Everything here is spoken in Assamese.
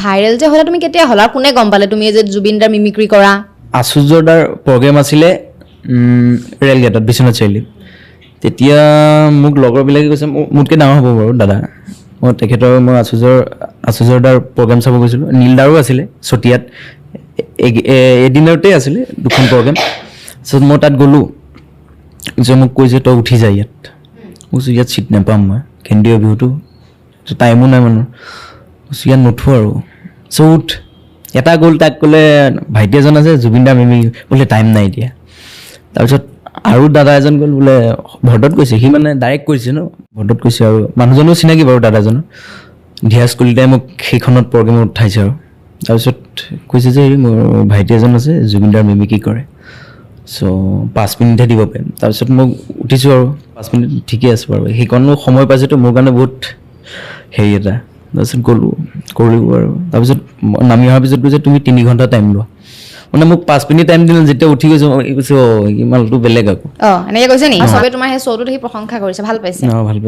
ভাইৰেল যে হ'লে তুমি কেতিয়া হ'লা কোনে গম পালে তুমি যে জুবিন দাৰ মিমিক্ৰি কৰা আচুৰ্যদাৰ প্ৰগ্ৰেম আছিলে ৰেল গেটত বিশ্বনাথ চাৰিআলিত তেতিয়া মোক লগৰবিলাকে কৈছে মোতকৈ ডাঙৰ হ'ব বাৰু দাদা মই তেখেতৰ মই আচুৰ্যদাৰ প্ৰগ্ৰেম চাব গৈছিলোঁ নীলদাৰো আছিলে চতিয়াত এদিনতে আছিলে দুখন প্ৰগ্ৰেম তাৰপিছত মই তাত গ'লোঁ যে মোক কৈছে তই উঠি যা ইয়াত কৈছোঁ ইয়াত ছিট নাপাম মই কেন্দ্ৰীয় বিহুটো টাইমো নাই মানুহৰ কৈছোঁ ইয়াত নুঠোঁ আৰু উঠ এটা গ'ল তাক ক'লে ভাইটি এজন আছে জুবিন দাৰ মিমি বোলে টাইম নাই এতিয়া তাৰপিছত আৰু দাদা এজন গ'ল বোলে ভৰ্টত কৈছে সি মানে ডাইৰেক্ট কৈছে ন ভৰ্টত কৈছে আৰু মানুহজনো চিনাকি বাৰু দাদাজনৰ ধিয়াজ কলিতাই মোক সেইখনত প্ৰগ্ৰেমত উঠাইছে আৰু তাৰপিছত কৈছে যে হেৰি মোৰ ভাইটি এজন আছে জুবিন দাৰ মিমিক্ৰি কৰে চ' 5 মিনিটহে দিব পাৰিম তাৰপিছত মোক উঠিছোঁ আৰু 5 মিনিট ঠিকে আছে বাৰু সেইকণো সময় পাইছেতো মোৰ কাৰণে বহুত হেৰি এটা তাৰপিছত গ'লোঁ কৰিলোঁ আৰু তাৰপিছত নামি অহাৰ পিছত কৈছে তুমি 3 ঘণ্টা টাইম লোৱা মানে মোক 5 মিনিট টাইম দিলে যেতিয়া উঠি গৈছোঁ কৈছোঁ ইমানটো বেলেগ আকৌ এনেকৈ কৈছে নি চবে তোমাৰ সেই শ্ব'টো দেখি প্ৰশংসা কৰিছে ভাল পাইছে ভাল